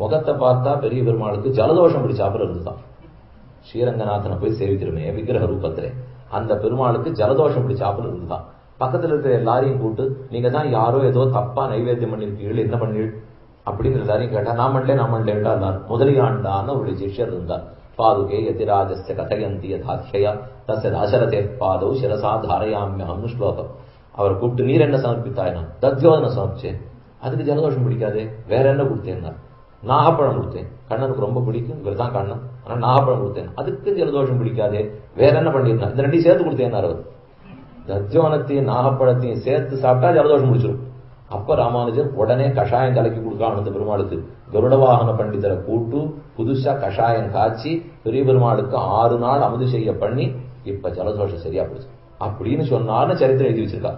முகத்தை பார்த்தா பெரிய பெருமாளுக்கு ஜலதோஷம் பிடிச்சாப்புல இருந்துதான். ஸ்ரீரங்கநாதனை போய் சேவிக்கிறோமே விக்கிரக ரூபத்திலே, அந்த பெருமாளுக்கு ஜலதோஷம் பிடிச்சாப்புல இருந்துதான். பக்கத்துல இருக்கிற எல்லாரையும் கூட்டு, நீங்க தான் யாரோ ஏதோ தப்பா நைவேத்தியம் பண்ணிருக்கீர்கள், என்ன பண்ணீள் அப்படின்னு எல்லாரையும் கேட்டா, நான் பண்ணலேன்டா எல்லாரும். முதலியாண்டான்னு ஒரு சிஷ்யர் இருந்தார். பாதுகே யதிராஜஸ்ய கதயந்தி யதாட்சயா தஸ்ய தாசரதே பாதௌ சிரசா தாரயாம்யஹம்னு ஸ்லோகம். அவர் கூப்பிட்டு, நீர் என்ன சமர்ப்பித்தாயினா? தத்யோதனை சமர்ப்பிச்சேன். அதுக்கு ஜலதோஷம் பிடிக்காதே, வேற என்ன கொடுத்தேன்னா? நாகப்பழம் கொடுத்தேன், கண்ணனுக்கு ரொம்ப பிடிக்கும், இவர் தான் கண்ணன், ஆனா நாகப்பழம் கொடுத்தேன், அதுக்கு ஜலதோஷம் பிடிக்காதே, வேற என்ன பண்ணிருந்தேன்? இந்த ரெண்டையும் சேர்த்து கொடுத்தேன்னார் அவர். தத்யோனத்தையும் நாகப்பழத்தையும் சேர்த்து சாப்பிட்டா ஜலதோஷம் பிடிச்சிடும். அப்ப ராமானுஜர் உடனே கஷாயம் கலக்கி கொடுக்கலாம் அந்த பெருமாளுக்கு. கருடவாகன பண்டிதரை கூட்டு புதுசா கஷாயம் காய்ச்சி பெரிய பெருமாளுக்கு 6 நாள் அமுது செய்ய பண்ணி இப்ப ஜலதோஷம் சரியா போச்சு அப்படின்னு சொன்னார்னு சரித்திரம் எழுதி வச்சிருக்கா.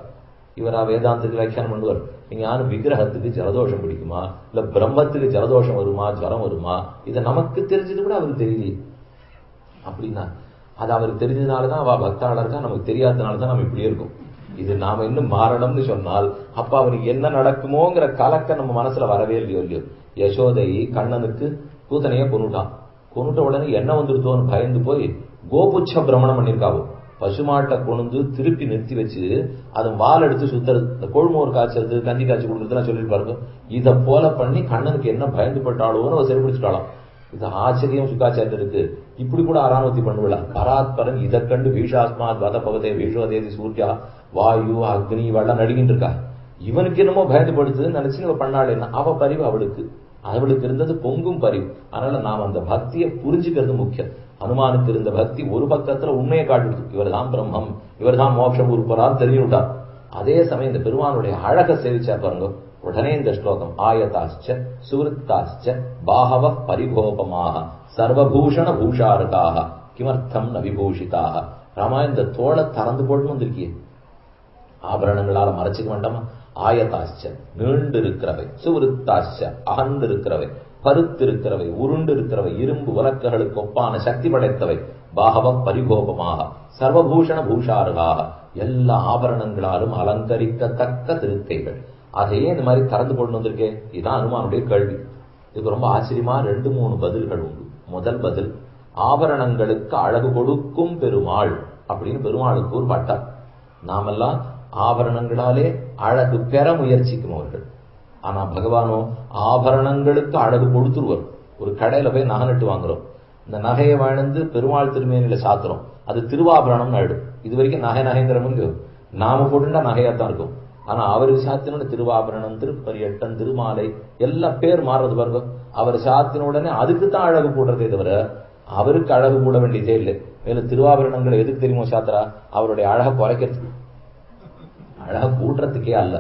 இவரா வேதாந்தத்துக்கு வியாக்கியானம் பண்ணுவார். நீங்க யாரும் விக்கிரகத்துக்கு ஜலதோஷம் பிடிக்குமா, இல்ல பிரம்மத்துக்கு ஜலதோஷம் வருமா, ஜுரம் வருமா, இதை நமக்கு தெரிஞ்சது கூட அவருக்கு தெரியலையே அப்படின்னா, அது அவருக்கு தெரிஞ்சதுனாலதான் அவ பக்தாளருக்கா, நமக்கு தெரியாதனாலதான் நம்ம இப்படியே இருக்கும். இது நாம இன்னும் மாறணும்னு சொன்னால் அப்ப அவனுக்கு என்ன நடக்குமோங்கிற கலக்க நம்ம மனசுல வரவே இல்லையோ. யசோதை கண்ணனுக்கு கூத்தனைய கொண்டுட்ட உடனே என்ன வந்துருத்தோன்னு பயந்து போய் கோபுச்ச பிரமணம் பண்ணிருக்காவோ. பசுமாட்டை கொண்டு திருப்பி நிறுத்தி வச்சு அதன் வால் எடுத்து சுத்துறது, இந்த கொழுமோர் காய்ச்சறது, கஞ்சி காய்ச்சி கொடுக்கறதுலாம் சொல்லிட்டு பாருங்க. இதை போல பண்ணி கண்ணனுக்கு என்ன பயந்து பட்டாளோன்னு அவர் செருப்பிடிச்சுட்டாளாம். இது ஆச்சரியம் சுக்காச்சாரியருக்கு. இப்படி கூட அராணவத்தி பண்ணுவா. பராத்பரன் இதை கண்டு வீஷாஸ்மாத் வத பவதே வீஷோதேதி சூர்யா வாயு அக்னி இவெல்லாம் நடுங்கிட்டு இருக்கா. இவனுக்கு என்னமோ பயந்து படுத்துன்னு நினைச்சு இவ பண்ணாள். என்ன அவ பரிவு அவளுக்கு இருந்தது பொங்கும் பரிவு. அதனால நாம் அந்த பக்தியை புரிஞ்சுக்கிறது முக்கியம். ஹனுமானுக்கு இருந்த பக்தி ஒரு பக்கத்துல உண்மையை காட்டுது, இவர் தான் பிரம்மம், இவர் தான் மோட்சம் உறுப்பரான்னு தெரிஞ்சு விட்டார். அதே சமயம் இந்த பெருமானுடைய அழக சேவிச்சா பாருங்க. உடனே இந்த ஸ்லோகம் ஆயதாச்ச சுவருத்தாச்ச பாஹவ பரிகோபமாக சர்வபூஷண பூஷாருக்காக கிமர்த்தம் ந விபூஷிதாக. ராமா இந்த தோளை திறந்து போட்டு வந்திருக்கிய, ஆபரணங்களால மறைச்சிக்க வேண்டாமா? ஆயதாச்ச நீண்டு இருக்கிறவை, சுவருத்தாச்ச அகந்து இருக்கிறவை, பருத்து இருக்கிறவை, உருண்டு இருக்கிறவை, இரும்பு உலக்குகளுக்கு ஒப்பான சக்தி படைத்தவை, பாகவ பரிகோபமாக சர்வபூஷண பூஷாருகாக எல்லா ஆபரணங்களாலும் அலங்கரிக்கத்தக்க திருக்கைகள். அதையே இந்த மாதிரி திறந்து கொண்டு வந்திருக்கே. இதுதான் அனுமானுடைய கேள்வி. இதுக்கு ரொம்ப ஆச்சரியமா 2-3 பதில்கள் உண்டு. முதல் பதில், ஆபரணங்களுக்கு அழகு கொடுக்கும் பெருமாள் அப்படின்னு பெருமாளுக்கு ஒரு பட்டம். நாமெல்லாம் ஆபரணங்களாலே அழகு பெற முயற்சிக்குமவர்கள். ஆனா பகவானோ ஆபரணங்களுக்கு அழகு கொடுத்துருவர். ஒரு கடையில போய் நகை நட்டு வாங்குறோம், இந்த நகையை வாழ்ந்து பெருமாள் திருமேனியில சாத்துறோம், அது திருவாபரணம் ஆயிடும். இது வரைக்கும் நகைங்கிறவங்க நாம போட்டுட்டா நகையாத்தான் இருக்கும். ஆனா அவருக்கு சாத்தினோட திருவாபரணம், திருப்பரியட்டம், திருமாலை எல்லாம் பேர் மாறுறது பாருங்க. அவர் சாத்தின உடனே அதுக்குத்தான் அழகு கூடுறதே தவிர அவருக்கு அழகு கூட வேண்டியதே இல்லை. மேலும் திருவாபரணங்களை எதுக்கு தெரியுமோ சாத்திரா? அவருடைய அழகை குறைக்கிறதுக்கு, அழக கூட்டுறதுக்கே அல்ல.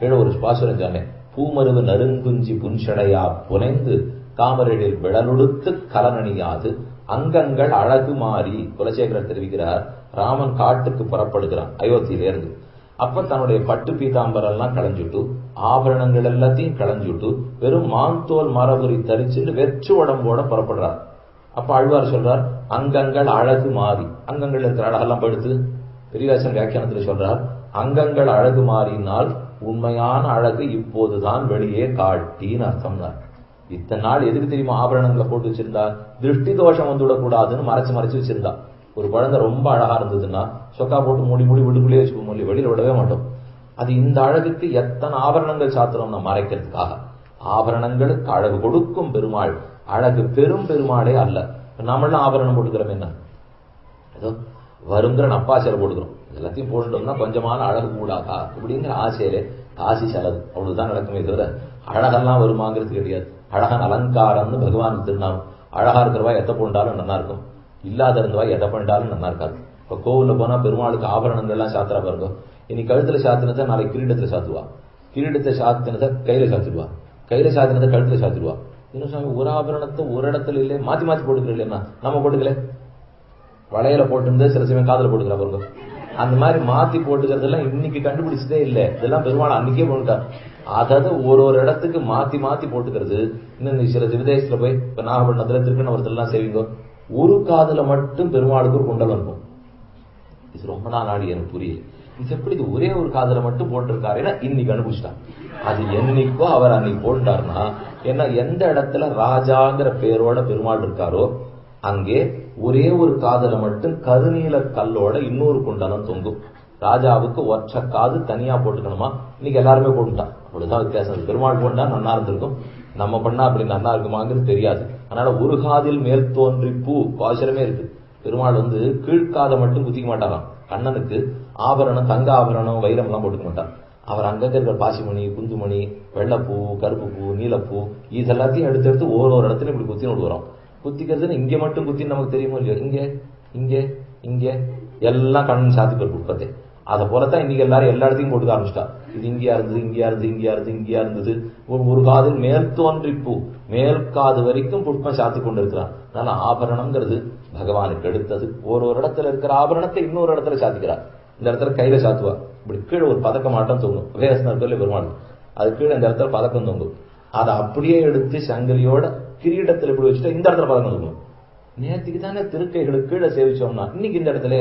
கீழே ஒரு பாசுரம் சொன்னேன், பூமருவு நறுங்குஞ்சி புன்சடையா புனைந்து காமரடில் விழலுடுத்து கலனணியாது அங்கங்கள் அழகு மாறி. குலசேகரர் தெரிவிக்கிறார், ராமன் காட்டுக்கு புறப்படுகிறான் அயோத்தியிலிருந்து. அப்ப தன்னுடைய பட்டு பீதாம்பரம் எல்லாம் களைஞ்சுட்டு ஆபரணங்கள் எல்லாத்தையும் களைஞ்சுட்டு வெறும் மாந்தோல் மரபுரி தரிச்சுட்டு வெற்று உடம்போட புறப்படுறார். அப்ப ஆழ்வார் சொல்றார், அங்கங்கள் அழகு மாறி. அங்கங்கள் இருக்கிற அழகெல்லாம் படுத்து பெரியவாசன் வியாக்கியானத்துல சொல்றார், அங்கங்கள் அழகு மாறினால் உண்மையான அழகு இப்போதுதான் வெளியே காட்டின்னு அர்த்தம்னார். இத்தனை நாள் எதுக்கு தெரியுமா ஆபரணங்களை போட்டு வச்சிருந்தா? திருஷ்டி தோஷம் வந்துவிடக்கூடாதுன்னு மறைச்சு வச்சிருந்தா. ஒரு குழந்தை ரொம்ப அழகா இருந்ததுன்னா சொக்கா போட்டு மூடி வீட்டுக்குள்ளேயே வச்சுக்கோ, வெளியில விடவே மாட்டோம். அது இந்த அழகுக்கு எத்தனை ஆபரணங்கள் சாத்திரம்னா மறைக்கிறதுக்காக. ஆபரணங்களுக்கு அழகு கொடுக்கும் பெருமாள், அழகு பெரும் பெருமாளே அல்ல. நாமெல்லாம் ஆபரணம் போட்டுக்கிறோம், என்ன ஏதோ வருங்கிற நப்பாசையில போட்டுக்கிறோம். எல்லாத்தையும் போட்டுட்டோம்னா கொஞ்சமான அழகு கூடாதா அப்படிங்கிற ஆசையிலே காசி செலவு அவ்வளவுதான் நடக்குமே தவிர அழகெல்லாம் வருமாங்கிறது கிடையாது. அழகன் அலங்காரம்னு பகவான் திருநாமம். அழகா இருக்கிறவா எதை போண்டாலும் நல்லா இருக்கும், இல்லாத இருந்தவா எதை பண்ணிட்டாலும் நல்லா இருக்காது. இப்ப கோவில்ல போனா பெருமாளுக்கு ஆபரணங்கள் எல்லாம் சாத்திரா பாருங்க. இனி கழுத்துல சாத்தினதை நாளைக்கு கிரீடத்துல சாத்துவா, கிரீடத்தை சாத்தினதை கையில சாத்திடுவா, கையில சாத்தினதை கழுத்துல சாத்திடுவா. இன்னும் சாமி ஒரு ஆபரணத்தை ஒரு இடத்துல இல்லையே மாத்தி போட்டுக்கிற இல்லையா? நம்ம போட்டுக்கல, வளையல போட்டுருந்தே சில சமயம் காதல போட்டுக்கிறா பாருங்க. அந்த மாதிரி மாத்தி போட்டுக்கிறதெல்லாம் இன்னைக்கு கண்டுபிடிச்சதே இல்லை. இதெல்லாம் பெருமாள் அன்னைக்கே போட்டார். அதாவது ஒரு இடத்துக்கு மாத்தி போட்டுக்கிறது. இன்னும் சில விதேசத்துல போய் இப்ப நாகப்பட்டினத்துல திருக்கணவரத்துலாம் செய்வீங்க, ஒரு காதுல மட்டும் பெருமாளுக்கு ஒரு குண்டலம் இருக்கும். இது ரொம்ப நாள் ஆடி எனக்கு புரியல. இது எப்படி இது ஒரே ஒரு காதல மட்டும் போட்டிருக்காருன்னா இன்னைக்கு அனுபவிச்சிட்டான். அது என்னைக்கோ அவர் அன்னைக்கு போட்டாருன்னா ஏன்னா எந்த இடத்துல ராஜாங்கிற பேரோட பெருமாள் இருக்காரோ அங்கே ஒரே ஒரு காதல மட்டும் கருநீல கல்லோட இன்னொரு குண்டலம் தொங்கும். ராஜாவுக்கு ஒற்றை காது தனியா போட்டுக்கணுமா, இன்னைக்கு எல்லாருமே போட்டுட்டான். அப்படிதான் வித்தியாசம். பெருமாள் போட்டா நல்லா இருந்திருக்கும், நம்ம பண்ணா அப்படி நல்லா இருக்குமாங்கிறது தெரியாது. அதனால ஒரு காதில் மேல் தோன்றி பூ பாசரமே இருக்கு. பெருமாள் கீழ்காதை மட்டும் குத்திக்க மாட்டாராம். கண்ணனுக்கு ஆபரணம், தங்க ஆபரணம், வைரம் எல்லாம் போட்டுக்க மாட்டார். அவர் அங்கங்க இருக்கிற பாசிமணி, குந்துமணி, வெள்ளைப்பூ, கருப்பு பூ, நீலப்பூ இதெல்லாத்தையும் எடுத்து ஒரு இடத்துல இப்படி குத்தி விடுவோம். குத்திக்கிறதுன்னு இங்க மட்டும் குத்தின்னு நமக்கு தெரியுமோ இல்லையோ, இங்க இங்க இங்க எல்லாம் கண்ணன் சாத்தி கொடுப்பதே. அதை போலத்தான் இன்னைக்கு எல்லாரும் எல்லா இடத்தையும் போட்டுக்க ஆரம்பிச்சிட்டா. இது இங்கேயா இருந்தது, இங்கேயா இருந்தது, இங்கேயா இருந்தது, இங்கேயா இருந்தது. ஒரு காதில் மேல் தோன்றி பூ, மேல் காது வரைக்கும் புஷ்பம் சாத்தி கொண்டு இருக்கிறான். அதனால ஆபரணம்ங்கிறது பகவானுக்கு எடுத்தது. ஒரு இடத்துல இருக்கிற ஆபரணத்தை இன்னொரு இடத்துல சாத்திக்கிறார். இந்த இடத்துல கையில சாத்துவா, இப்படி கீழே ஒரு பதக்க மாட்டம் தொங்கும். வேசனர் பேர்ல பெருமாள் அது கீழே இந்த இடத்துல பதக்கம் தொங்கும். அதை அப்படியே எடுத்து சங்கிலியோட கிரீடத்தில் இப்படி வச்சுட்டா இந்த இடத்துல பதக்கம் தொங்கும். நேற்றுக்கு தானே திருக்கைகளுக்கு கீழே சேவிச்சோம்னா இன்னைக்கு இந்த இடத்துல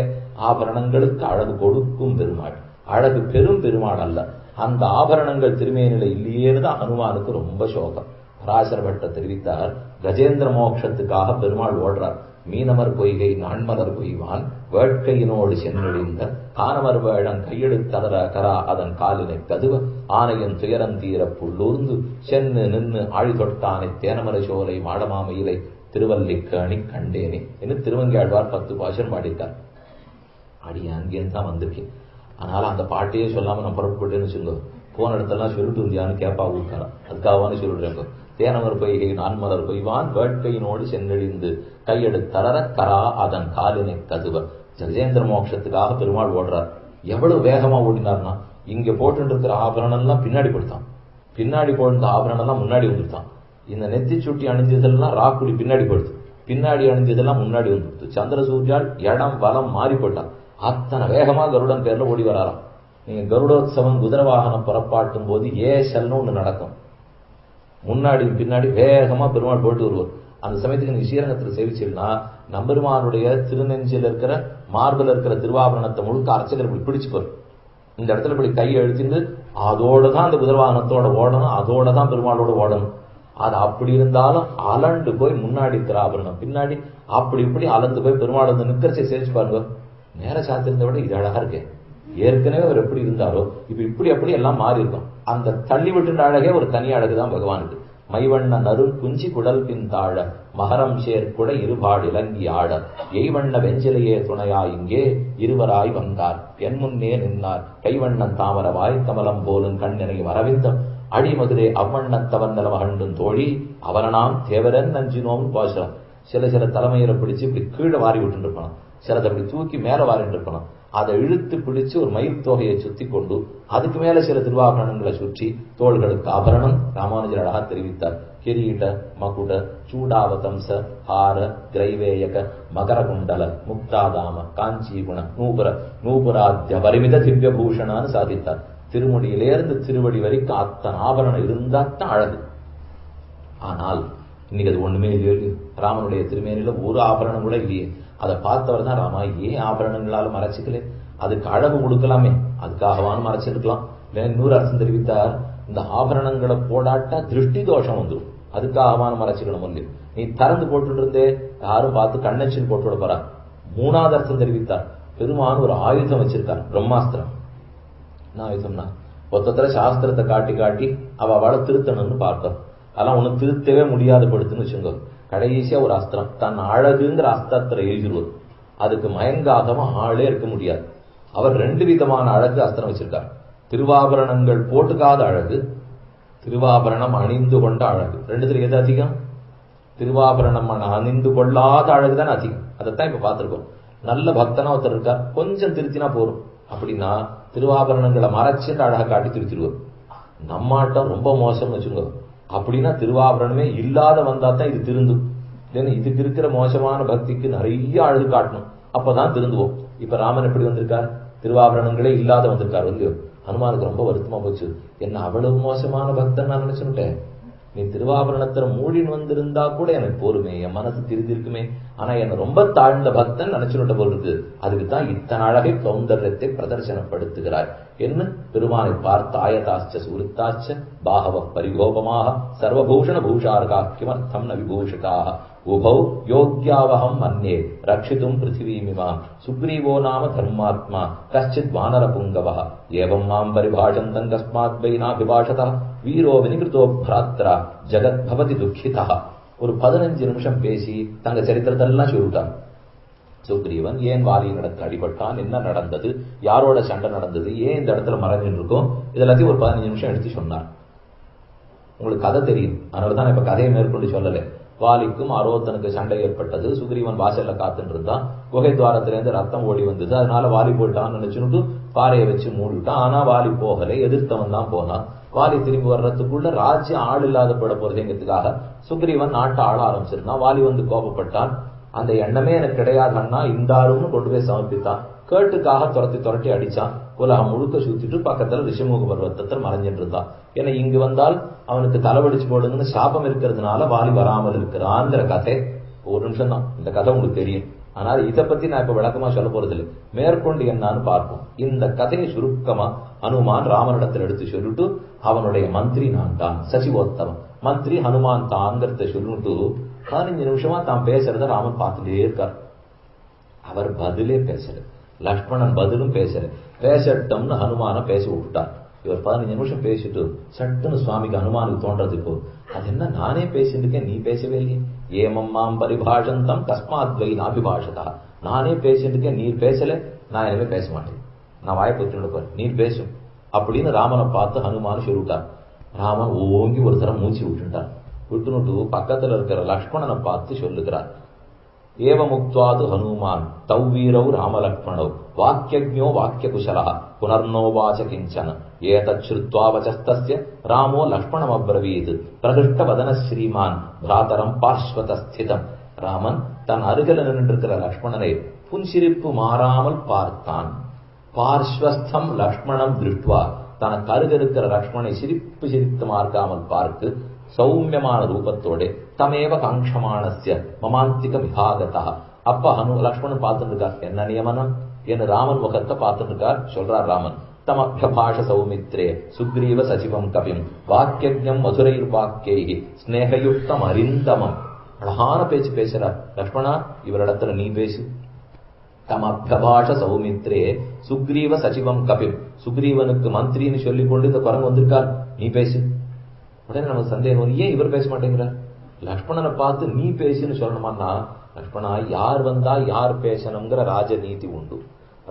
ஆபரணங்களுக்கு அழகு கொடுக்கும் பெருமாள். அழகு பெரும் பெருமாள் அல்ல, அந்த ஆபரணங்கள் திருமேனில இல்லையேன்னு தான் ஹனுமானுக்கு ரொம்ப சோகம். பராசர பட்டர் தெரிவித்தார், கஜேந்திர மோட்சத்துக்காக பெருமாள் ஓடுறார். மீனமர் பொய்கை நான்மலர் பொய்வான் வேட்கையினோடு சென்றொழிந்த காணமர் வேழம் கையெழுத்தளர கரா அதன் காலினை கதுவ ஆனையன் துயரந்தீர புள்ளூர்ந்து சென்னு நின்று ஆழி தொட்டானை தேனமர சோலை மாடமாமையிலை திருவல்லிக்கணி கண்டேனே என்று திருவங்கியாழ்வார் 10 பாசம் பாடிட்டார். அடி அங்கேன்னு தான் வந்திருக்கேன். அதனால அந்த பாட்டையே சொல்லாம நான் புறப்பட்டுன்னு சொல்லுவோம். போன இடத்தெல்லாம் சொல்லிட்டு வந்தியான்னு கேப்பா ஊருக்காரன். அதுக்காகவானு சொல்லிடுறேங்க. தேனமர் பொய்கை நான்மலர் பொய்வான் வேட்கையினோடு சென்றழிந்து கையெடுத்தளர கரா அதன் காலினை கதுவ. கஜேந்திர மோட்சத்துக்காக பெருமாள் ஓடுறார். எவ்வளவு வேகமா ஓடினார்னா இங்க போட்டு இருக்கிற ஆபரணம் எல்லாம் பின்னாடி கொடுத்தான், பின்னாடி போட்ட ஆபரணம் எல்லாம் முன்னாடி வந்துட்டான். இந்த நெத்தி சுட்டி அணிஞ்சதெல்லாம் ராக்குடி பின்னாடி போடுது, பின்னாடி அணிஞ்சதெல்லாம் முன்னாடி வந்துடுது. சந்திர சூர்யால் இடம் வலம் மாறி போட்டான். அத்தனை வேகமா கருடன் பேர்ல ஓடி வராராம். நீங்க கருடோத்சவம் குதிரை வாகனம் புறப்பாட்டும் போது ஏசல்னு ஒண்ணு நடக்கும். முன்னாடி பின்னாடி வேகமா பெருமாள் போட்டு வருவார். அந்த சமயத்துக்கு நீங்க ஸ்ரீரங்கத்தில் சேவிச்சீங்கன்னா நம்பெருமானுடைய திருநெஞ்சில் இருக்கிற மார்பில் இருக்கிற திருவாபரணத்தை முழுக்க அர்ச்சகர் இப்படி பிடிச்சு போற. இந்த இடத்துல இப்படி கையை எழுத்திட்டு அதோட தான் அந்த குதிரை வாகனத்தோட ஓடணும், அதோட தான் பெருமாளோட ஓடணும். அது அப்படி இருந்தாலும் அலண்டு போய் முன்னாடி திராபரணம் பின்னாடி அப்படி இப்படி அலந்து போய் பெருமாள் நிற்கிறச்சை சேவிச்சு பாருங்க. நேர சாத்திருந்த விட இது அழகா இருக்கு. ஏற்கனவே அவர் எப்படி இருந்தாரோ இப்ப இப்படி அப்படி எல்லாம் மாறி இருக்கும். அந்த தள்ளி விட்டுன்ற அழகே ஒரு தனி அழகுதான் பகவானுக்கு. மைவண்ண நரும் குஞ்சி குடல் பின் தாழ மகரம் சேர்க்குட இருபாடு இலங்கி ஆட எய்வண்ண வெஞ்சிலையே துணையா இங்கே இருவராய் வந்தார் என் முன்னே நின்றார் கைவண்ணன் தாமரவாய் கமலம் போலும் கண்ணினை வரவிந்தம் அடிமதுரே அவ்வண்ணத்தவன் நிலமகண்டும் தோழி அவரணாம் தேவரன் நஞ்சினோம் பாசுரம். சில தலைமையில பிடிச்சு இப்படி கீழே வாரி விட்டு இருப்பான், சிலதை அப்படி தூக்கி மேல வாரிட்டு இருப்பான். அதை இழுத்து பிடிச்சு ஒரு மயில் தொகையை சுத்தி கொண்டு அதுக்கு மேல சில திருவாபரணங்களை சுற்றி தோள்களுக்கு ஆபரணம். ராமானுஜர் அழகா தெரிவித்தார். கிரீட மகுட சூடாவதம்ச ஹார கிரைவேயக மகர குண்டல முக்தாதாம காஞ்சிகுண நூபுர நூபுராத்திய பரிமித திவ்ய பூஷணான்னு சாதித்தார். திருமுடியிலேருந்து திருவடி வரைக்கும் அத்தனை ஆபரணம் இருந்தாத்தான் அழகு. ஆனால் இன்னைக்கு அது ஒண்ணுமே இல்லையோ. ராமனுடைய திருமேனில ஒரு ஆபரணம் கூட இல்லையே. அதை பார்த்தவர் தான் ராமா ஏன் ஆபரணங்களால மறைச்சிக்கல, அதுக்கு அழகு கொடுக்கலாமே, அதுக்காகவான மறைச்சிருக்கலாம். இன்னொரு அரசன் தெரிவித்தார், இந்த ஆபரணங்களை போடாட்டா திருஷ்டி தோஷம் வந்துடும், அதுக்காகவான மறைச்சிக்கணும் இல்லையோ. நீ திறந்து போட்டு இருந்தே யாரும் பார்த்து கண்ணச்சின் போட்டு விட போறா. மூணாவது அரசன் தெரிவித்தார், பெருமான் ஒரு ஆயுதம் வச்சிருக்கார், பிரம்மாஸ்திரம். என்ன ஆயுதம்னா மொத்தத்துல சாஸ்திரத்தை காட்டி காட்டி அவளை திருத்தணும்னு பார்த்தோம். அதெல்லாம் ஒண்ணு திருத்தவே முடியாத படுத்துன்னு வச்சுங்க. கடைசியா ஒரு அஸ்திரம், தன் அழகுங்கிற அஸ்திரத்தை எழுதிடுவார். அதுக்கு மயங்காதமா ஆளே இருக்க முடியாது. அவர் 2 விதமான அழகு அஸ்திரம் வச்சிருக்கார். திருவாபரணங்கள் போட்டுக்காத அழகு, திருவாபரணம் அணிந்து கொண்ட அழகு. 2த்துல எது அதிகம்? திருவாபரணம் அணிந்து கொள்ளாத அழகுதான் அதிகம். அதைத்தான் இப்ப பார்த்திருக்கோம். நல்ல பக்தனா ஒருத்தர் இருக்கார், கொஞ்சம் திருத்தினா போறோம் அப்படின்னா திருவாபரணங்களை மறைச்சுன்ற அழகை காட்டி திருத்திடுவோம். நம்மாட்டம் ரொம்ப மோசம்னு வச்சுக்கோ. அப்படின்னா திருவாபரணமே இல்லாத வந்தா தான் இது திருந்தும். இதுக்கு இருக்கிற மோசமான பக்திக்கு நிறைய அழகு காட்டணும், அப்பதான் திருந்துவோம். இப்ப ராமன் எப்படி வந்திருக்கார்? திருவாபரணங்களே இல்லாத வந்திருக்காரு இல்லையோ. ஹனுமானுக்கு ரொம்ப வருத்தமா போச்சு. என்ன அவ்வளவு மோசமான பக்தன் நான் நினைச்சுட்டேன். நீ திருவாபரணத்துல மூடின்னு வந்திருந்தா கூட எனக்கு போருமே, என் மனசு திருந்திருக்குமே. ஆனா என்ன ரொம்ப தாழ்ந்த பக்தன் நினைச்சுட்ட போல் இருக்கு. அதுக்குதான் இத்தனை அழகை சௌந்தர்யத்தை பிரதர்சனப்படுத்துகிறார். என்ன பெருமானை பார்த்து ஆயதாச்ச சுருத்தாச்ச பாகவ பரிகோபமாக சர்வபூஷண பூஷார்கா கிமர்த்தம் ந விபூஷிதாக உபௌ யோக்யாவகம் மன்யே ரக்ஷிதும் பிருத்திவீமிமாம் சுக்ரீவோ நாம தர்மாத்மா கஷ்டித் வானர புங்கவः ஏவம் மாம் பரிபாஷந்தம் கஸ்மாத் வைனாபிபாஷதः வீரோ வினிகிருதோ பிராத்ரா ஜகத் பவதி துக்கிதः. ஒரு 15 நிமிஷம் பேசி தங்க சரித்திரத்தெல்லாம் சொல்லிட்டான். சுக்ரீவன் ஏன் வாலியினிடத்தில் அடிபட்டான், என்ன நடந்தது, யாரோட சண்டை நடந்தது, ஏன் இந்த இடத்துல மறைஞ்சின்னு இருக்கும், இதெல்லாத்தையும் ஒரு 15 நிமிஷம் எடுத்து சொன்னார். உங்களுக்கு கதை தெரியும், அதனாலதான் இப்ப கதையை மேற்கொண்டு சொல்லலை. வாலிக்கும் ஆரோத்தனுக்கு சண்டை ஏற்பட்டது. சுக்ரீவன் வாசல்ல காத்துட்டு இருந்தான். குகை துவாரத்திலேருந்து ரத்தம் ஓடி வந்தது. அதனால வாலி போயிட்டான்னு நினைச்சுட்டு பாறையை வச்சு மூடிட்டான். ஆனா வாலி போகலை, எதிர்த்தவன் தான் போனான். வாலி திரும்பி வர்றதுக்குள்ள ராஜ்யம் ஆள் இல்லாத போட போறதுங்கிறதுக்காக சுக்ரீவன் நாட்டை ஆள ஆரம்பிச்சிருந்தான். வாலி வந்து கோபப்பட்டான். அந்த எண்ணமே எனக்கு கிடையாதுன்னா இந்தாருன்னு கொண்டு போய் சமர்ப்பித்தான். கேட்டுக்காக துரத்தி அடிச்சான். உலகம் முழுக்க சுத்திட்டு பக்கத்துல ரிஷிமுக பர்வத்தத்தில் மறைஞ்சிட்டு இருந்தான். ஏன்னா இங்கு வந்தால் அவனுக்கு தலைவடிச்சு போடுங்கன்னு சாபம் இருக்கிறதுனால வாலி வராமல் இருக்கிறான்ங்கிற கதை. ஒரு நிமிஷம் தான் இந்த கதை உங்களுக்கு தெரியும். ஆனால் இதை பத்தி நான் இப்ப விளக்கமா சொல்ல போறது இல்லை. மேற்கொண்டு என்னன்னு பார்ப்போம். இந்த கதையை சுருக்கமா ஹனுமான் ராமனிடத்தில் எடுத்து சொல்லிட்டு அவனுடைய மந்திரி நான் தான் சசிவோத்தவன் மந்திரி ஹனுமான் தான்ங்கிறத சொல்லிட்டு 15 நிமிஷமா தான் பேசுறத ராமன் பார்த்துட்டே இருக்கார். அவர் பதிலே பேசல, லக்ஷ்மணன் பதிலும் பேசல. பேசட்டம்னு ஹனுமான பேச விட்டுட்டார். இவர் 15 நிமிஷம் பேசிட்டு சட்டுன்னு சுவாமிக்கு ஹனுமானுக்கு தோன்றதுக்கு, அது என்ன நானே பேசிட்டு இருக்கேன், நீ பேசவே இல்லையே, ஏமம் மாம் பரிபாஷந்தம் கஸ்மாத் வை நாபிபாஷதா, நானே பேசிட்டு இருக்கேன், நீர் பேசல, நான் இனிமே பேச மாட்டேன், நான் வாய்ப்பு நீர் பேசும் அப்படின்னு ராமனை பார்த்து ஹனுமான் சொல்லிவிட்டார். ராமன் ஓங்கி ஒரு தரம் மூச்சு விட்டுட்டார். விட்டுனுட்டு பக்கத்துல இருக்கிற லக்ஷ்மணனை பார்த்து சொல்லுகிறார். ஏவமுக்துவாது ஹனுமான் தௌவீரவ் ராமலக்ஷ்மணவ் வாக்கியஜ்ஞோ வாக்கிய குஷலா புனர்னோவாச கிஞ்சன ஏதச்ருத்வா வசஸ்தஸ்ய ராமோ லக்ஷ்மணம் அப்ரவீத் பிரகிருஷ்ட வதன ஸ்ரீமான் பிராதரம் பார்ஸ்வதஸ்திதம். ராமன் தன் அருகில் நின்றிருக்கிற லக்ஷ்மணனை புன்சிரிப்பு மாறாமல் பார்த்தான். பார்ஸ்வஸ்தம் லக்ஷ்மணம் திருஷ்டுவா, தனக்கு அருகில் இருக்கிற லக்ஷ்மணனை சிரித்து மார்க்காமல் பார்த்து சௌமியமான ரூபத்தோட தமேவ காங்ஷமானஸ்ய மமாந்திக விபாகதா. அப்ப லக்ஷ்மணன் பார்த்துட்டு இருக்கார். என்ன நியமனம் என்று ராமன் முகத்தை பார்த்துட்டு இருக்கார். சொல்றார் ராமன், தமபியபாஷ சௌமித்ரே சுக்ரீவ சசிவம் கபிம் வாக்கியஜம் மதுரைர் வாக்கியை ஸ்நேகயுக்தம் அரிந்தமம். அழகான பேச்சு பேசுறார். லக்ஷ்மணா, இவரிடத்துல நீ பேசு. தமபியபாஷ சௌமித்ரே சுக்ரீவ சசிவம் கபிம், சுக்ரீவனுக்கு மந்திரின்னு சொல்லிக் கொண்டு இந்த குரங்கு வந்திருக்கார், நீ பேசு. உடனே நமக்கு சந்தேகம் வரும், ஏன் இவர் பேச மாட்டேங்கிறார்? லக்ஷ்மணனை பார்த்து நீ பேசுன்னு சொல்லணுமான்னா, லக்ஷ்மணா யார் வந்தா யார் பேசணுங்கிற ராஜநீதி உண்டு.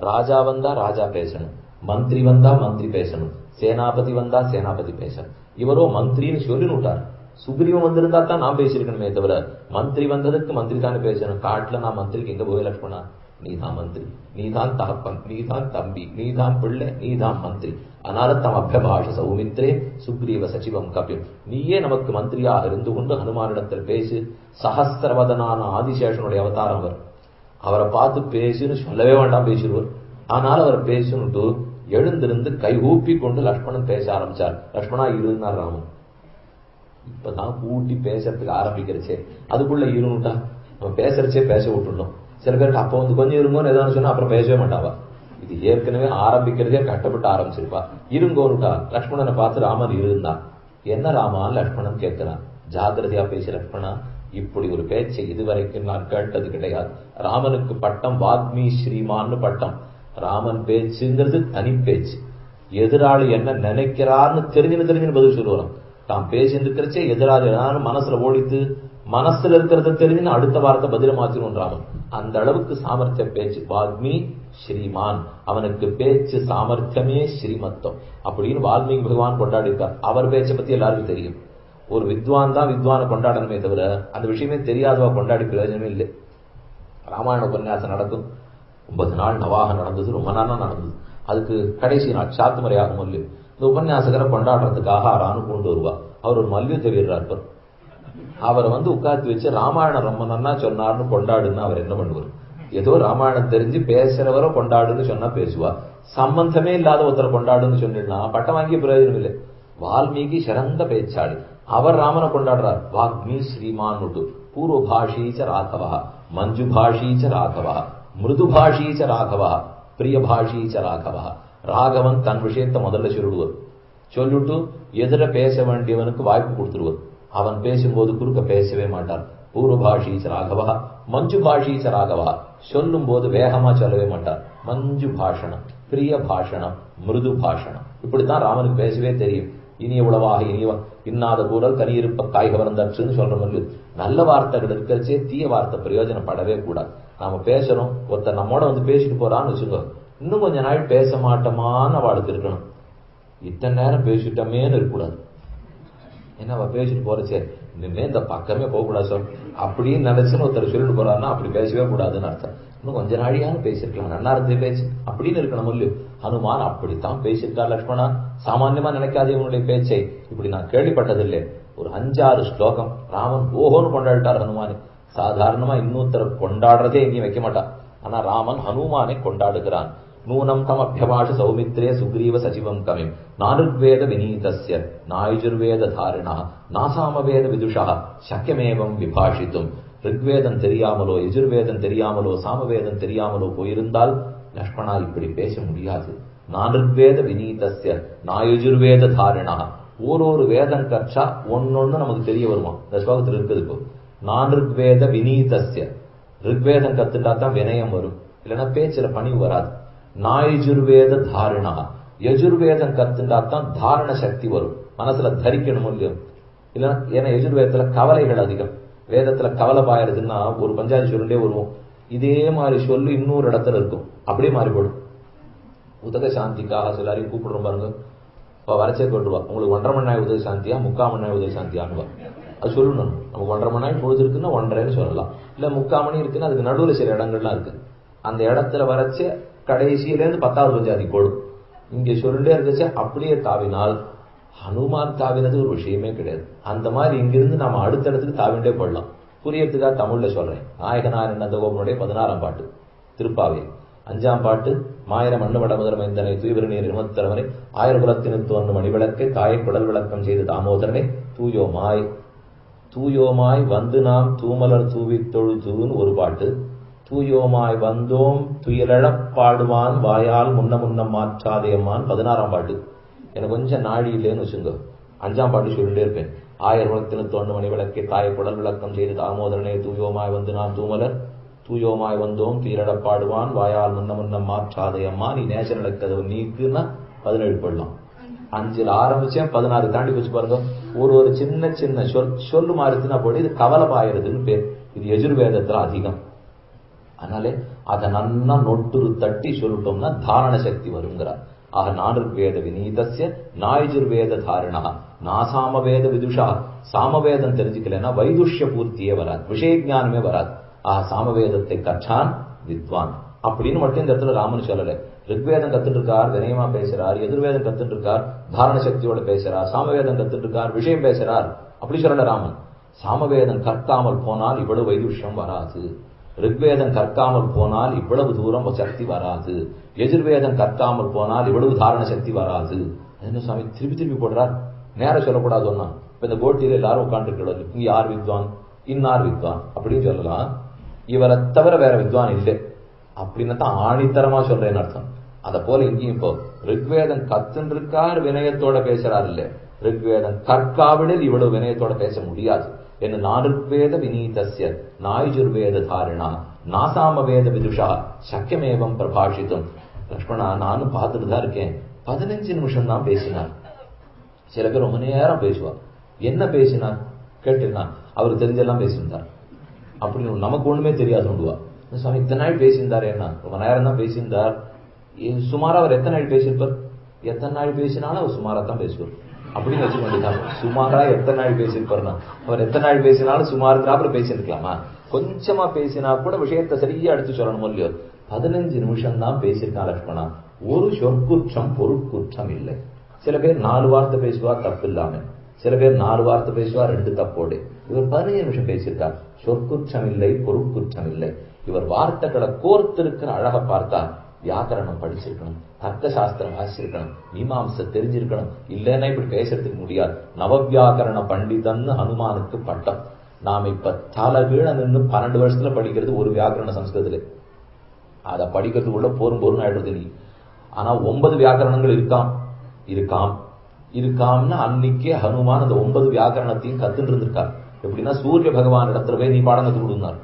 ராஜா வந்தா ராஜா பேசணும், மந்திரி வந்தா மந்திரி பேசணும், சேனாபதி வந்தா சேனாபதி பேசணும். இவரோ மந்திரின்னு சொல்லினுட்டார். சுக்ரீவன் வந்திருந்தா தான் நான் பேசியிருக்கணுமே தவிர, மந்திரி வந்ததுக்கு மந்திரி தானே பேசணும். காட்டுல நான் மந்திரிக்கு எங்க போய் லக்ஷ்மணா, நீதான் மந்திரி, நீதான் தகப்பன், நீதான் தம்பி, நீதான் பிள்ளை, நீதான் மந்திரி. அதனால தம் அபியபாஷ சௌமித்ரே சுக்ரீவ சச்சிவம் கபிம், நீயே நமக்கு மந்திரியாக இருந்து கொண்டு ஹனுமானிடத்தில் பேசு. சஹஸ்ரவதனான ஆதிசேஷனுடைய அவதாரம் அவர், அவரை பார்த்து பேசுன்னு சொல்லவே வேண்டாம், பேசிடுவார். ஆனால் அவர் பேசுன்னுட்டு எழுந்திருந்து கைகூப்பி கொண்டு லக்ஷ்மணன் பேச ஆரம்பிச்சார். லக்ஷ்மணா இருந்தார் ராமன். இப்பதான் கூட்டி பேசுறதுக்கு ஆரம்பிக்கிறச்சே அதுக்குள்ள இருந்துட்டா நம்ம பேசுறச்சே பேச விட்டுடணும். சில பேருக்கு அப்ப வந்து கொஞ்சம் இருங்கோன்னு ஏதாவது சொன்னா அப்புறம் பேசவே மாட்டாவா. இது ஏற்கனவே ஆரம்பிக்கிறதே கஷ்டப்பட்டு ஆரம்பிச்சிருப்பா. இருங்கோனுட்டா லக்ஷ்மணனை பார்த்து ராமன் இருந்தான். என்ன ராமா லக்ஷ்மணன் கேட்கிறான். ஜாகிரதையா பேசி லக்ஷ்மணா, இப்படி ஒரு பேச்சை இதுவரைக்கும் நான் கேட்டது கிடையாது. ராமனுக்கு பட்டம் வாக்மி ஸ்ரீமான்னு பட்டம். ராமன் பேச்சுங்கிறது தனி பேச்சு. எதிராளி என்ன நினைக்கிறான்னு தெரிஞ்சுன்னு பதில் சொல்லுவான். தான் பேசிட்டு இருக்கிறச்சே எதிராளி மனசுல ஓடித்து மனசுல இருக்கிறத தெரிஞ்சுன்னு அடுத்த வாரத்தை பதில மாத்திரும் ராமன். அந்த அளவுக்கு சாமர்த்திய பேச்சு. வால்மீ ஸ்ரீமான், அவனுக்கு பேச்சு சாமர்த்தியமே ஸ்ரீமத்தம் அப்படின்னு வால்மீகி பகவான் கொண்டாடி இருக்கார். அவர் பேச்சை பத்தி எல்லாருக்கும் தெரியும். ஒரு வித்வான் தான் வித்வானை கொண்டாடணுமே தவிர அந்த விஷயமே தெரியாதவா கொண்டாடி பிரயோஜனமே இல்லை. ராமாயண உபன்யாசம் நடக்கும். 9 நாள் நவாகம் நடந்தது, ரொம்ப நாளா நடந்தது. அதுக்கு கடைசி நாள் சாத்துமறையாகும் மல்லு. இந்த உபன்யாசகரை கொண்டாடுறதுக்காக ஆறானு கொண்டு வருவா. அவர் ஒரு மல்யுத்த வீரரா இருப்பார். அவரை வந்து உட்காந்து வச்சு ராமாயணம் ரொம்ப நன்னா சொன்னார்னு கொண்டாடுன்னு அவர் என்ன பண்ணுவார்? ஏதோ ராமாயணம் தெரிஞ்சு பேசுறவரை கொண்டாடுன்னு சொன்னா பேசுவா. சம்பந்தமே இல்லாத ஒருத்தரை கொண்டாடுன்னு சொன்னா பட்டம் வாங்கிய பிரயோஜனம் இல்லை. வால்மீகி சிறந்த பேச்சாளி. அவர் ராமனை கொண்டாடுறார். வாக்மி ஸ்ரீமான் பூர்வபாஷீச்ச ராகவா, மஞ்சுபாஷீச்ச ராகவா, மிருதுபாஷீச்ச ராகவா, பிரியபாஷீச்ச ராகவா. ராகவன் தன் விஷயத்தை முதல்ல சொல்லிட்டு எதிர பேச வேண்டியவனுக்கு வாய்ப்பு கொடுத்துருவர். அவன் பேசும்போது குறுக்க பேசவே மாட்டார். பூர்வபாஷீச்ச ராகவா, மஞ்சு பாஷீச்ச ராகவா. சொல்லும் போது வேகமா சொல்லவே மாட்டார். மஞ்சு பாஷணம், பிரிய பாஷணம், மிருது பாஷணம். இப்படித்தான் ராமனுக்கு பேசவே தெரியும். இனிய உளவாக இன்னாத கூறல் கனியிருப்ப காய்க வந்தற்றுன்னு சொல்ற மாதிரி நல்ல வார்த்தைகள் இருக்கிறச்சே தீய வார்த்தை பிரயோஜனப்படவே கூடாது. நாம பேசுறோம், ஒருத்தர் நம்மோட வந்து பேசிட்டு போறான்னு வச்சுக்கோ, இன்னும் கொஞ்ச நாள் பேச மாட்டோமான்னு அவளுக்கு இருக்கணும். இத்தனை நேரம் பேசிட்டோமேன்னு இருக்கக்கூடாது. ஏன்னா அவ பேசிட்டு போறச்சே இனிமே இந்த பக்கமே போகக்கூடாது சொல் அப்படின்னு நினைச்சுன்னு ஒருத்தர் சொல்லிட்டு போறாருன்னா அப்படி பேசவே கூடாதுன்னு அர்த்தம். இன்னும் கொஞ்ச நாளையாவது பேசிருக்கலாம், நல்லா இருந்தே பேச்சு அப்படின்னு இருக்கணும் இல்லையோ. ஹனுமான் அப்படித்தான் பேசியிருக்கார். லட்சுமணா சாமான்யமா நினைக்காதே உன்னுடைய பேச்சை. இப்படி நான் கேள்விப்பட்டதில்லை. ஒரு 5-6 ஸ்லோகம் ராமன் ஓஹோன்னு கொண்டாடிட்டார் ஹனுமானை. சாதாரணமா இன்னொருத்தரை கொண்டாடுறதே எங்கேயும் வைக்க மாட்டான். ஆனா ராமன் ஹனுமானை கொண்டாடுகிறான். நூனம் தம் அபியபாஷ சௌமித்ரே சுக்ரீவ சஜிவம் கவிம் நானுர்வேத வினீதஸ்ய நாயுஜுர்வேத தாரிணா நாசாமவேத விதுஷா சக்கியமேவம் விபாஷித்தும். ரிக்வேதம் தெரியாமலோ யஜுர்வேதம் தெரியாமலோ சாமவேதம் தெரியாமலோ போயிருந்தால் லக்ஷ்மணா இப்படி பேச முடியாது. நானுர்வேத வினீதஸ்ய நாயுஜுர்வேத தாரிணா. ஒரு வேதம் கற்றா ஒன்னொன்னு நமக்கு தெரிய வருமா? இந்த ஸ்லோகத்தில் இருக்குது. இப்போ நானுர்வேத வினீதஸ்ய, ரிக்வேதம் கத்துட்டா தான் வினயம் வரும், இல்லைன்னா பேச்சுல பணிவு வராது. நாயுஜுர்வேத தாரிணா, யஜுர்வேதம் கத்துட்டா தான் தாரண சக்தி வரும், மனசுல தரிக்கணும் இல்லையோ. இல்லைன்னா ஏன்னா யஜுர்வேதத்துல கவலைகள் அதிகம். வேதத்துல கவலை பாயிருதுன்னா ஒரு பஞ்சாயத்து சொல்லிட்டே வருவோம். இதே மாதிரி சொல்லு இன்னொரு இடத்துல இருக்கும், அப்படியே மாறிப்படும். உதக சாந்திக்காக எல்லாரையும் கூப்பிடுறோம் பாருங்க. வரைச்சே கொண்டுவா, உங்களுக்கு 1.5 மணி நேரம் உதவி சாந்தியா 3/4 மணி நேரம் உதவி சாந்தியானுவா. அது சொல்லணும். நமக்கு 1.5 மணி நேரம் பொழுது இருக்குன்னா 1.5ன்னு சொல்லலாம். இல்ல 3/4 மணி இருக்குன்னா அதுக்கு நடுவில் சில இடங்கள்லாம் இருக்கு. அந்த இடத்துல வரைச்சே கடைசியிலேருந்து 10வது பஞ்சாதி போடும். இங்க சொல்லிட்டே இருந்துச்சு அப்படியே தாவினால் ஹனுமான் தாவினது ஒரு விஷயமே கிடையாது. அந்த மாதிரி இங்கிருந்து நம்ம அடுத்தடுத்துக்கு தாவிண்டே போடலாம். புரியறதுக்காக தமிழ்ல சொல்றேன். நாயகனார் நந்தகோபனுடைய 16ஆம் பாட்டு திருப்பாவை. 5ஆம் பாட்டு மாயிரம் மண்ணு வடமுதல் மைந்தனை தூய்வரு நீர் நிமத்தரவனை ஆயிர குலத்தினுத்து ஒன்று மணிவிளக்கை தாயை குடல் விளக்கம் செய்து தாமோதரனை தூயோமாய் வந்து நாம் தூமலர் தூவி தொழுதுன்னு ஒரு பாட்டு. தூயோமாய் வந்தோம் துயிலழப் பாடுவான் வாயால் முன்னம் மாற்றாதையம்மான் 16ஆம் பாட்டு. எனக்கு கொஞ்சம் நாடி இல்லைன்னு வச்சுங்க, 5ஆம் பாட்டு சொல்லிட்டே இருப்பேன். ஆயிர குலத்தினுத்து ஒன்று மணிவிளக்கை தாயை குடல் விளக்கம் செய்து தாமோதரனை தூயோமாய் வந்து நாம் தூமலர் தூயோமாய் வந்தோம் துயிலடப்பாடுவான் வாயால் முன்னம் மாற்றாதையம்மா நீ நேச நடக்கதவு நீக்குன்னா 17 போடலாம். 5ல் ஆரம்பிச்சேன் 16 தாண்டி வச்சு பாருங்க. ஒரு சின்ன சின்ன சொல்லு மாறுச்சுன்னா போடு. இது கவலை பாயிருதுன்னு பேர். இது யஜுர்வேதத்துல அதிகம். அதனாலே அதை நன்னா நொட்டுரு தட்டி சொல்லிட்டோம்னா தாரண சக்தி வருங்கிறார். ஆக நானுர்வேத வினீதஸ்ய நாயுஜுர்வேத தாரணா நாசாமவேத விதுஷா. சாமவேதம் தெரிஞ்சுக்கலன்னா வைதுஷ்ய பூர்த்தியே வராது, விஷய ஞானமே வராது. ஆக சாமவேதத்தை கற்றான் வித்வான் அப்படின்னு மட்டும் இந்த இடத்துல ராமன் சொல்லல. ரிக்வேதம் கத்துட்டு இருக்கார், வினயமா பேசுறார். எதிர்வேதம் கத்துட்டு இருக்கார், தாரண சக்தியோட பேசுறார். சாமவேதம் கத்துட்டு இருக்கார், விஷயம் பேசுறார், அப்படி சொல்லல ராமன். சாமவேதம் கற்காமல் போனால் இவ்வளவு வைதுஷ்யம் வராது. ரிக்வேதம் கற்காமல் போனால் இவ்வளவு தூரம் சக்தி வராது. எதிர்வேதம் கற்காமல் போனால் இவ்வளவு தாரண சக்தி வராது. என்ன சுவாமி திருப்பி போடுறார்? நேரம் சொல்லக்கூடாது. ஒன்னா இப்ப இந்த போட்டியில எல்லாரும் உட்காந்துருக்கிறது, இங்க யார் வித்வான், இன்னார் வித்வான் அப்படின்னு சொல்லலாம். இவரை தவிர வேற வித்வான் இல்லை அப்படின்னு தான் ஆணித்தரமா சொல்றேன்னு அர்த்தம். அத போல இங்கேயும் இப்போ ரிக்வேதம் கத்துன்னு இருக்கார், வினயத்தோட பேசுறாரு இல்ல. ரிக்வேதம் கற்காவிடில் இவ்வளவு வினயத்தோட பேச முடியாது. என்ன நானுர்வேத வினீதஸ்ய நாயுஜுர்வேத தாரிணா நாசாமவேத விதுஷா சக்கியமேவம் பிரபாஷித்தும். லக்ஷ்மணா நானும் பார்த்துட்டு தான் இருக்கேன். 15 நிமிஷம் தான் பேசினார். சில பேர் ரொம்ப நேரம் பேசுவார். என்ன பேசினார் கேட்டுனா அவர் தெரிஞ்செல்லாம் பேசியிருந்தார் அப்படின்னு நமக்கு ஒண்ணுமே தெரியாது சொல்லுவா. சுவாமி இத்தனை நாள் பேசியிருந்தார், என்ன ரொம்ப நேரம் தான் பேசியிருந்தார். சுமாரா அவர் எத்தனை நாள் பேசியிருப்பார்? எத்தனை நாள் பேசினாலும் அவர் சுமாரா தான் பேசுவார் அப்படின்னு வச்சு கொண்டுதான். சுமாரா எத்தனை நாள் பேசியிருப்பார்னா அவர் எத்தனை நாள் பேசினாலும் சுமாருங்கிறாப்புல பேசியிருக்கலாமா? கொஞ்சமா பேசினா கூட விஷயத்தை சரியா எடுத்து சொல்லணும் இல்லையோ. 15 நிமிஷம் தான் பேசியிருக்கான் லக்ஷ்மணா. ஒரு சொற்குற்றம் பொருட்குற்றம் இல்லை. சில பேர் 4 வார்த்தை பேசுவார் தப்பு இல்லாம, சில பேர் 4 வார்த்தை பேசுவார் 2 தப்போடு. இவர் 15 நிமிஷம் பேசியிருக்கார். சொற்குற்றம் இல்லை, பொருட்குற்றம் இல்லை. இவர் வார்த்தைகளை கோர்த்திருக்கிற அழக பார்த்தா வியாக்கரணம் படிச்சிருக்கணும், தர்க்க சாஸ்திரம் வாசிச்சிருக்கணும், மீமாம்சை தெரிஞ்சிருக்கணும். இல்லைன்னா இப்படி பேசுறதுக்கு முடியாது. நவவியாக்கரண பண்டிதன்னு ஹனுமானுக்கு பட்டம். நாம இப்ப தலகீழ நின்று 12 வருஷத்துல படிக்கிறது ஒரு வியாக்கரண சம்ஸ்கிருதத்துல. அதை படிக்கிறதுக்குள்ள போரும் ஆயிடுறது நீ. ஆனா 9 வியாக்கரணங்கள் இருக்காம்னா அன்னைக்கே ஹனுமான் அந்த 9 வியாக்கரணத்தையும் கத்துட்டு இருந்திருக்கார். எப்படின்னா சூரிய பகவான் இடத்துல போய் நீ பாடம் கத்து கொடுத்தார்.